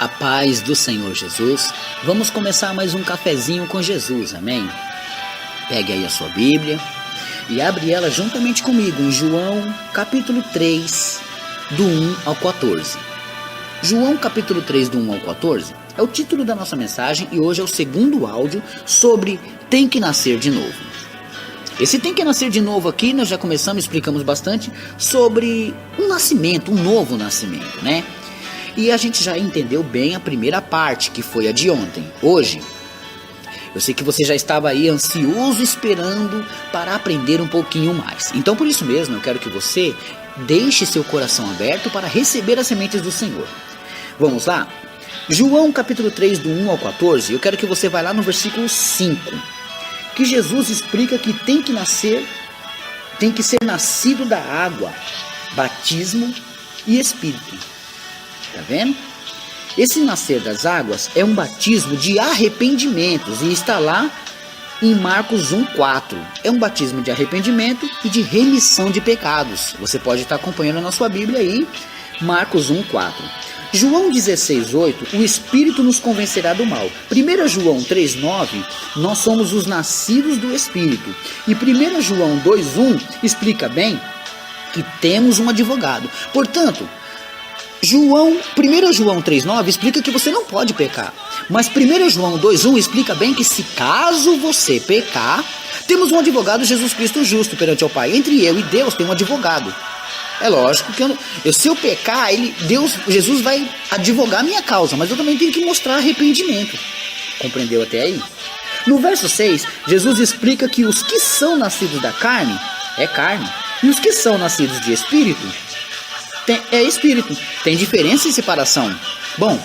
A paz do Senhor Jesus. Vamos começar mais um cafezinho com Jesus, amém? Pegue aí a sua Bíblia e abre ela juntamente comigo em João capítulo 3, do 1 ao 14. João capítulo 3, do 1 ao 14 é o título da nossa mensagem e hoje é o segundo áudio sobre tem que nascer de novo. Esse tem que nascer de novo aqui, nós já começamos, explicamos bastante sobre um nascimento, um novo nascimento, né? E a gente já entendeu bem a primeira parte, que foi a de ontem. Hoje, eu sei que você já estava aí ansioso esperando para aprender um pouquinho mais. Então, por isso mesmo, eu quero que você deixe seu coração aberto para receber as sementes do Senhor. Vamos lá? João capítulo 3, do 1 ao 14, eu quero que você vá lá no versículo 5, que Jesus explica que tem que ser nascido da água, batismo e Espírito. Tá vendo? Esse nascer das águas é um batismo de arrependimentos e está lá em Marcos 1,4. É um batismo de arrependimento e de remissão de pecados. Você pode estar acompanhando na sua Bíblia aí, Marcos 1,4. João 16,8, o Espírito nos convencerá do mal. 1 João 3,9, nós somos os nascidos do Espírito. E 1 João 2,1 explica bem que temos um advogado. Portanto, 1 João 3,9 explica que você não pode pecar. Mas 1 João 2,1 explica bem que se caso você pecar, temos um advogado, Jesus Cristo justo perante ao Pai. Entre eu e Deus tem um advogado. É lógico que se eu pecar, Jesus vai advogar a minha causa, mas eu também tenho que mostrar arrependimento. Compreendeu até aí? No verso 6, Jesus explica que os que são nascidos da carne, é carne, e os que são nascidos de Espírito, é Espírito. Tem diferença e separação. Bom,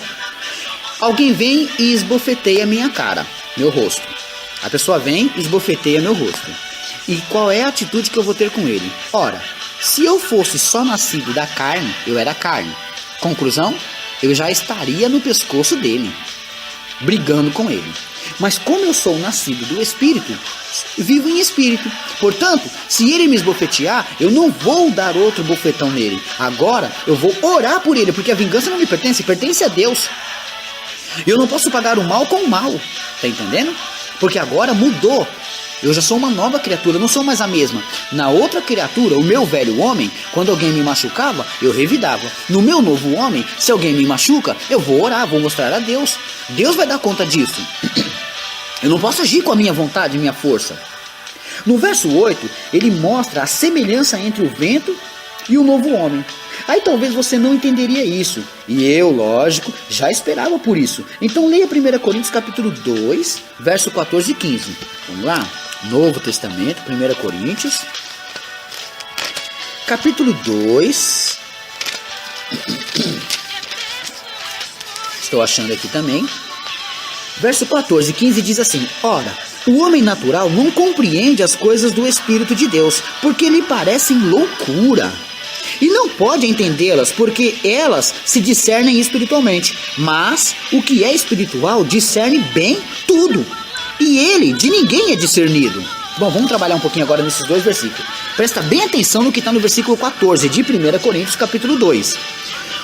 alguém vem e esbofeteia minha cara, meu rosto. A pessoa vem e esbofeteia meu rosto. E qual é a atitude que eu vou ter com ele? Ora, se eu fosse só nascido da carne, eu era carne. Conclusão, eu já estaria no pescoço dele, brigando com ele. Mas como eu sou nascido do Espírito, vivo em Espírito. Portanto, se ele me esbofetear, eu não vou dar outro bofetão nele. Agora, eu vou orar por ele, porque a vingança não me pertence, pertence a Deus. Eu não posso pagar o mal com o mal, tá entendendo? Porque agora mudou. Eu já sou uma nova criatura, eu não sou mais a mesma. Na outra criatura, o meu velho homem, quando alguém me machucava, eu revidava. No meu novo homem, se alguém me machuca, eu vou orar, vou mostrar a Deus. Deus vai dar conta disso. Eu não posso agir com a minha vontade, minha força. No verso 8, ele mostra a semelhança entre o vento e o novo homem. Aí talvez você não entenderia isso. E eu, lógico, já esperava por isso. Então leia 1 Coríntios capítulo 2, verso 14 e 15. Vamos lá? Novo Testamento, 1 Coríntios, capítulo 2. Estou achando aqui também. Verso 14 e 15 diz assim: Ora, o homem natural não compreende as coisas do Espírito de Deus, porque lhe parecem loucura. E não pode entendê-las, porque elas se discernem espiritualmente. Mas o que é espiritual discerne bem tudo. E ele de ninguém é discernido. Bom, vamos trabalhar um pouquinho agora nesses dois versículos. Presta bem atenção no que está no versículo 14 de 1 Coríntios capítulo 2.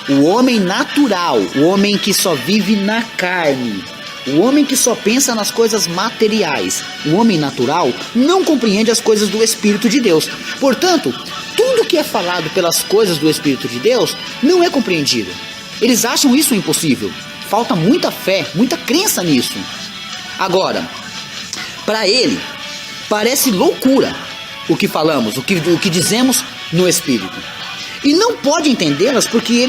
O homem natural, o homem que só vive na carne, o homem que só pensa nas coisas materiais, o homem natural não compreende as coisas do Espírito de Deus. Portanto, tudo que é falado pelas coisas do Espírito de Deus não é compreendido. Eles acham isso impossível. Falta muita fé, muita crença nisso. Agora, para ele, parece loucura o que falamos, o que dizemos no Espírito. E não pode entendê-las porque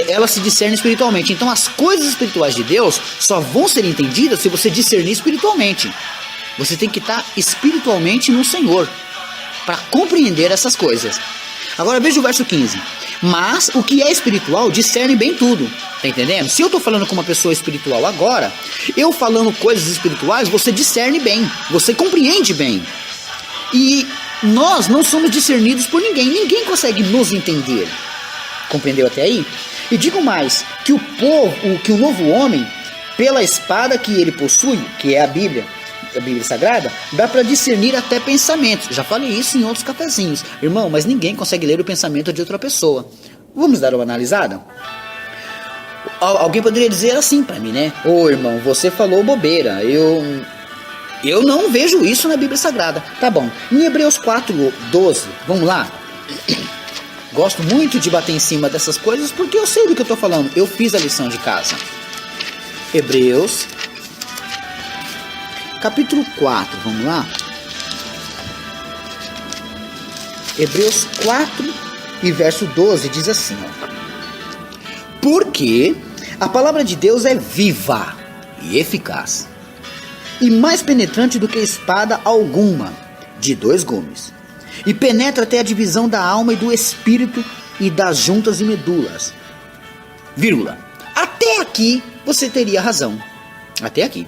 elas se discernem espiritualmente. Então as coisas espirituais de Deus só vão ser entendidas se você discernir espiritualmente. Você tem que estar espiritualmente no Senhor para compreender essas coisas. Agora veja o verso 15. Mas o que é espiritual discerne bem tudo. Tá entendendo? Se eu estou falando com uma pessoa espiritual agora, eu falando coisas espirituais, você discerne bem, você compreende bem. E nós não somos discernidos por ninguém. Ninguém consegue nos entender. Compreendeu até aí? E digo mais, que o novo homem, pela espada que ele possui, que é a Bíblia Sagrada, dá para discernir até pensamentos. Já falei isso em outros cafezinhos. Irmão, mas ninguém consegue ler o pensamento de outra pessoa. Vamos dar uma analisada? Alguém poderia dizer assim para mim, né? Ô irmão, você falou bobeira, eu não vejo isso na Bíblia Sagrada. Tá bom, em Hebreus 4:12, vamos lá? Gosto muito de bater em cima dessas coisas porque eu sei do que eu tô falando. Eu fiz a lição de casa. Hebreus, capítulo 4, vamos lá? Hebreus 4 e verso 12 diz assim, ó. Porque a palavra de Deus é viva e eficaz, e mais penetrante do que espada alguma, de 2 gumes, e penetra até a divisão da alma e do espírito e das juntas e medulas. Vírgula. Até aqui você teria razão. Até aqui.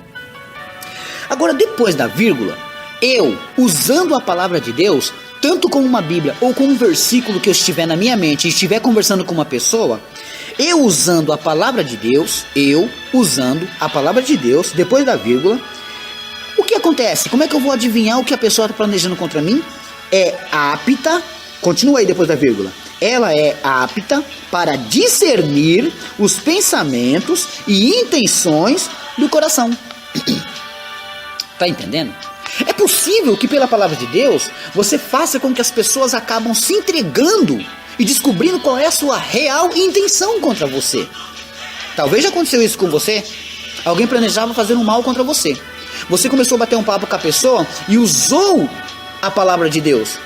Agora, depois da vírgula, eu, usando a palavra de Deus, tanto com uma Bíblia ou com um versículo que eu estiver na minha mente e estiver conversando com uma pessoa, eu usando a palavra de Deus, depois da vírgula, o que acontece? Como é que eu vou adivinhar o que a pessoa está planejando contra mim? É apta, continua aí depois da vírgula, ela é apta para discernir os pensamentos e intenções do coração. Tá entendendo? É possível que pela palavra de Deus você faça com que as pessoas acabam se entregando e descobrindo qual é a sua real intenção contra você. Talvez já aconteceu isso com você. Alguém planejava fazer um mal contra você. Você começou a bater um papo com a pessoa e usou a palavra de Deus.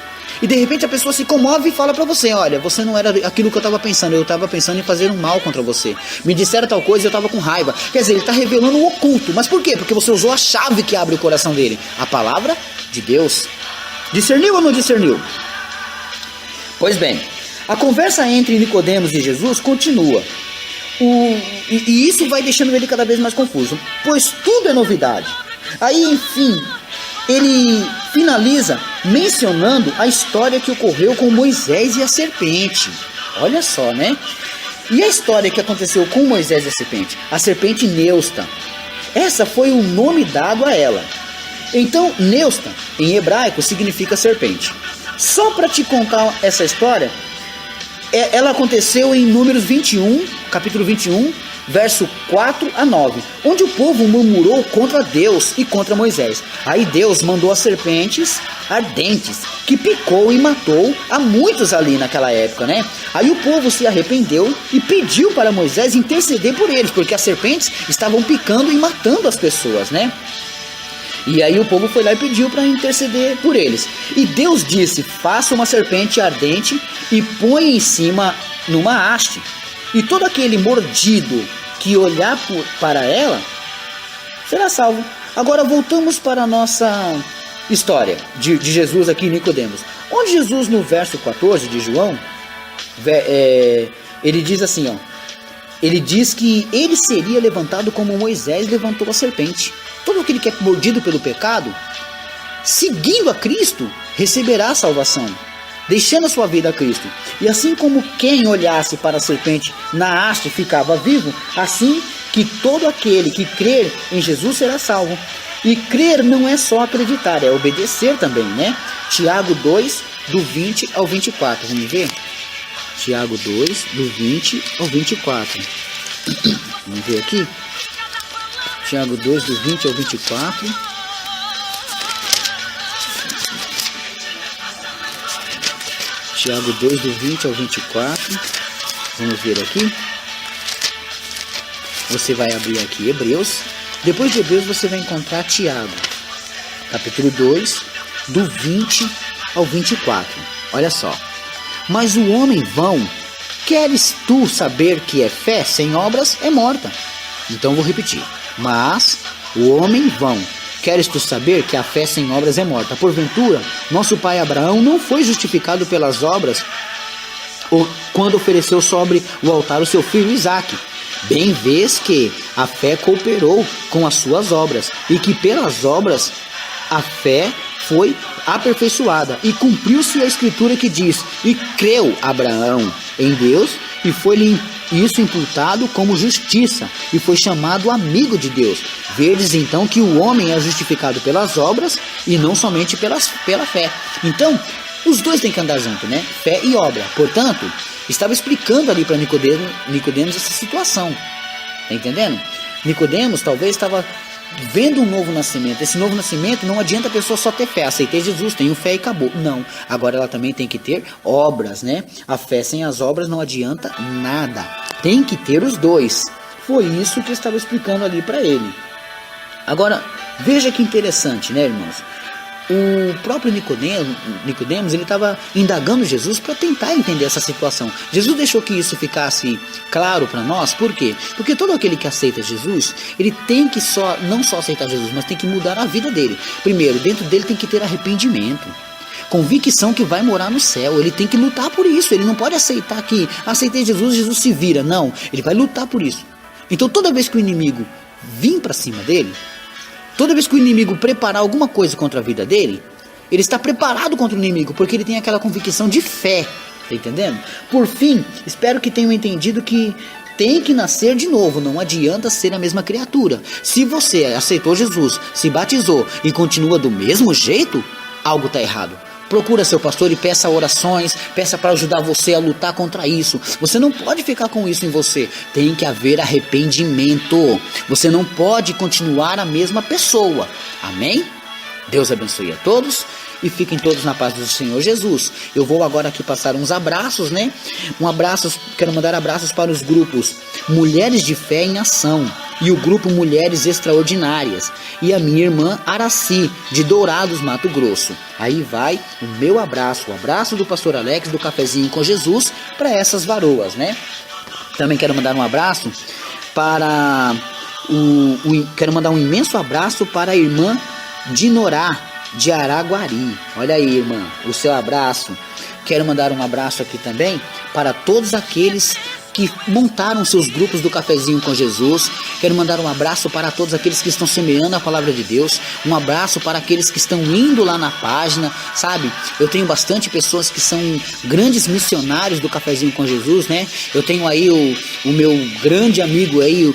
E de repente a pessoa se comove e fala pra você: olha, você não era aquilo que eu estava pensando, eu estava pensando em fazer um mal contra você. Me disseram tal coisa e eu estava com raiva. Quer dizer, ele está revelando o oculto. Mas por quê? Porque você usou a chave que abre o coração dele, a palavra de Deus. Discerniu ou não discerniu? Pois bem, a conversa entre Nicodemos e Jesus continua. E isso vai deixando ele cada vez mais confuso, pois tudo é novidade. Aí, enfim, ele finaliza mencionando a história que ocorreu com Moisés e a serpente. Olha só, né? E a história que aconteceu com Moisés e a serpente Neusta. Essa foi o nome dado a ela. Então, Neusta, em hebraico, significa serpente. Só para te contar essa história, ela aconteceu em Números 21, capítulo 21, verso 4 a 9, onde o povo murmurou contra Deus e contra Moisés. Aí Deus mandou as serpentes ardentes, que picou e matou a muitos ali naquela época, né? Aí o povo se arrependeu e pediu para Moisés interceder por eles, porque as serpentes estavam picando e matando as pessoas, né? E aí o povo foi lá e pediu para interceder por eles. E Deus disse: faça uma serpente ardente e põe em cima numa haste. E todo aquele mordido que olhar para ela será salvo. Agora voltamos para a nossa história de Jesus aqui em Nicodemos. Onde Jesus, no verso 14 de João, ele diz assim, ó. Ele diz que ele seria levantado como Moisés levantou a serpente. Todo aquele que é mordido pelo pecado, seguindo a Cristo, receberá a salvação, deixando a sua vida a Cristo. E assim como quem olhasse para a serpente na haste ficava vivo, assim que todo aquele que crer em Jesus será salvo. E crer não é só acreditar, é obedecer também, né? Tiago 2, do 20 ao 24. Vamos ver? Tiago 2, do 20 ao 24. Vamos ver aqui. Tiago 2, do 20 ao 24. Tiago 2, do 20 ao 24. Vamos ver aqui. Você vai abrir aqui Hebreus. Depois de Hebreus você vai encontrar Tiago, capítulo 2, do 20 ao 24. Olha só. Mas o homem vão, queres tu saber que é fé sem obras é morta? Então vou repetir. Mas o homem vão, queres tu saber que a fé sem obras é morta? Porventura, nosso pai Abraão não foi justificado pelas obras quando ofereceu sobre o altar o seu filho Isaque. Bem vês que a fé cooperou com as suas obras, e que pelas obras a fé foi aperfeiçoada, e cumpriu-se a escritura que diz: e creu Abraão em Deus, e foi-lhe isso imputado como justiça, e foi chamado amigo de Deus. Vedes então que o homem é justificado pelas obras, e não somente pela fé. Então, os dois têm que andar junto, né? Fé e obra. Portanto, estava explicando ali para Nicodemos essa situação. Tá entendendo? Nicodemos talvez estava vendo um novo nascimento. Esse novo nascimento não adianta a pessoa só ter fé. Aceitei Jesus, tenho fé e acabou. Não. Agora ela também tem que ter obras, né? A fé sem as obras não adianta nada. Tem que ter os dois. Foi isso que eu estava explicando ali para ele. Agora, veja que interessante, né, irmãos? O próprio Nicodemos, ele estava indagando Jesus para tentar entender essa situação. Jesus deixou que isso ficasse claro para nós, por quê? Porque todo aquele que aceita Jesus, ele tem que não só aceitar Jesus, mas tem que mudar a vida dele. Primeiro, dentro dele tem que ter arrependimento, convicção que vai morar no céu. Ele tem que lutar por isso. Ele não pode aceitar que aceitei Jesus, Jesus se vira. Não, ele vai lutar por isso. Então toda vez que o inimigo vir para cima dele, toda vez que o inimigo preparar alguma coisa contra a vida dele, ele está preparado contra o inimigo, porque ele tem aquela convicção de fé, tá entendendo? Por fim, espero que tenham entendido que tem que nascer de novo, não adianta ser a mesma criatura. Se você aceitou Jesus, se batizou e continua do mesmo jeito, algo está errado. Procura seu pastor e peça orações, peça para ajudar você a lutar contra isso. Você não pode ficar com isso em você. Tem que haver arrependimento. Você não pode continuar a mesma pessoa. Amém? Deus abençoe a todos e fiquem todos na paz do Senhor Jesus. Eu vou agora aqui passar uns abraços, né? Quero mandar abraços para os grupos Mulheres de Fé em Ação e o grupo Mulheres Extraordinárias e a minha irmã Araci, de Dourados, Mato Grosso. Aí vai o meu abraço, o abraço do pastor Alex do Cafezinho com Jesus para essas varoas, né? Também quero mandar um abraço para quero mandar um imenso abraço para a irmã Dinorá, de Araguari. Olha aí, irmã, o seu abraço. Quero mandar um abraço aqui também para todos aqueles que montaram seus grupos do Cafezinho com Jesus. Quero mandar um abraço para todos aqueles que estão semeando a palavra de Deus. Um abraço para aqueles que estão indo lá na página, sabe? Eu tenho bastante pessoas que são grandes missionários do Cafezinho com Jesus, né? Eu tenho aí o meu grande amigo aí,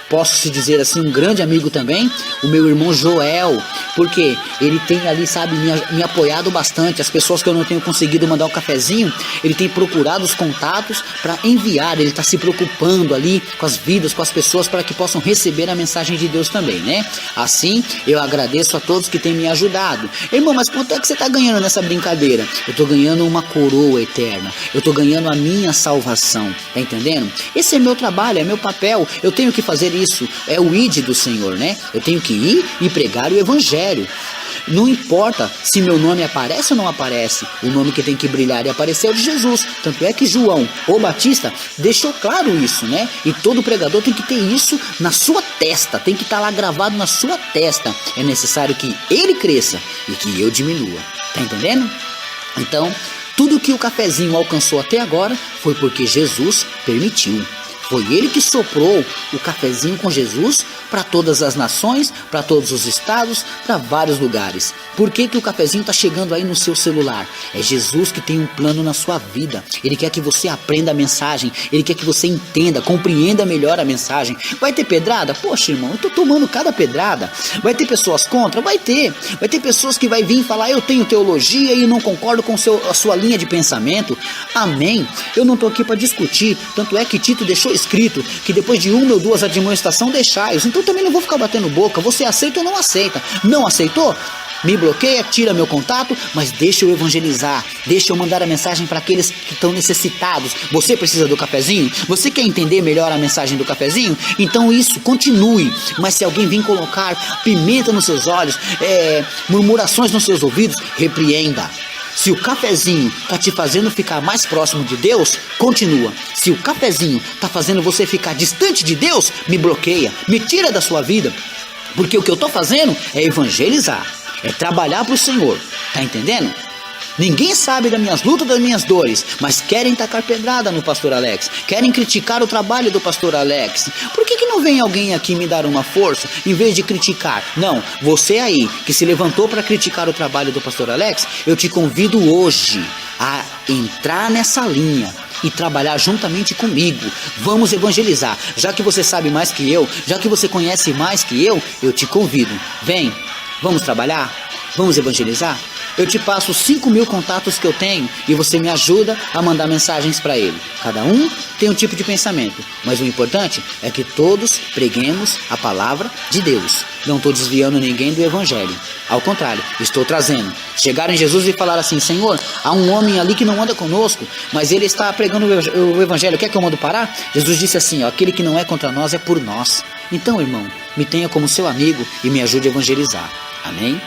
posso se dizer assim, um grande amigo também, o meu irmão Joel, porque ele tem ali, sabe, me apoiado bastante. As pessoas que eu não tenho conseguido mandar um cafezinho, ele tem procurado os contatos para enviar. Ele está se preocupando ali com as vidas, com as pessoas, para que possam receber a mensagem de Deus também, né? Assim, eu agradeço a todos que têm me ajudado. Irmão, mas quanto é que você está ganhando nessa brincadeira? Eu estou ganhando uma coroa eterna, eu estou ganhando a minha salvação, tá entendendo? Esse é meu trabalho, é meu papel, eu tenho que fazer isso, é o ID do Senhor, né? Eu tenho que ir e pregar o evangelho. Não importa se meu nome aparece ou não aparece, o nome que tem que brilhar e aparecer é o de Jesus. Tanto é que João, o Batista, deixou claro isso, né? E todo pregador tem que ter isso na sua testa, tem que estar lá gravado na sua testa. É necessário que ele cresça e que eu diminua. Tá entendendo? Então, tudo que o Cafezinho alcançou até agora foi porque Jesus permitiu. Foi ele que soprou o Cafezinho com Jesus para todas as nações, para todos os estados, para vários lugares. Por que o Cafezinho está chegando aí no seu celular? É Jesus que tem um plano na sua vida. Ele quer que você aprenda a mensagem, ele quer que você entenda, compreenda melhor a mensagem. Vai ter pedrada? Poxa, irmão, eu estou tomando cada pedrada. Vai ter pessoas contra? Vai ter. Vai ter pessoas que vai vir falar, eu tenho teologia e não concordo com a sua linha de pensamento. Amém. Eu não estou aqui para discutir. Tanto é que Tito deixou escrito que depois de 1 ou 2 admoestação deixai-os. Então também não vou ficar batendo boca. Você aceita ou não aceita? Não aceitou? Me bloqueia, tira meu contato, mas deixa eu evangelizar, deixa eu mandar a mensagem para aqueles que estão necessitados. Você precisa do cafezinho? Você quer entender melhor a mensagem do cafezinho? Então isso, continue. Mas se alguém vir colocar pimenta nos seus olhos, murmurações nos seus ouvidos, repreenda. Se o cafezinho está te fazendo ficar mais próximo de Deus, continua. Se o cafezinho está fazendo você ficar distante de Deus, me bloqueia, me tira da sua vida. Porque o que eu estou fazendo é evangelizar, é trabalhar para o Senhor. Tá entendendo? Ninguém sabe das minhas lutas, das minhas dores, mas querem tacar pedrada no pastor Alex, querem criticar o trabalho do pastor Alex. Por que não vem alguém aqui me dar uma força em vez de criticar? Não, você aí que se levantou para criticar o trabalho do pastor Alex, eu te convido hoje a entrar nessa linha e trabalhar juntamente comigo. Vamos evangelizar. Já que você sabe mais que eu, já que você conhece mais que eu te convido. Vem, vamos trabalhar? Vamos evangelizar? Eu te passo 5.000 contatos que eu tenho e você me ajuda a mandar mensagens para ele. Cada um tem um tipo de pensamento, mas o importante é que todos preguemos a palavra de Deus. Não estou desviando ninguém do evangelho. Ao contrário, estou trazendo. Chegar em Jesus e falar assim: Senhor, há um homem ali que não anda conosco, mas ele está pregando o evangelho, quer que eu mando parar? Jesus disse assim: ó, aquele que não é contra nós é por nós. Então, irmão, me tenha como seu amigo e me ajude a evangelizar. Amém?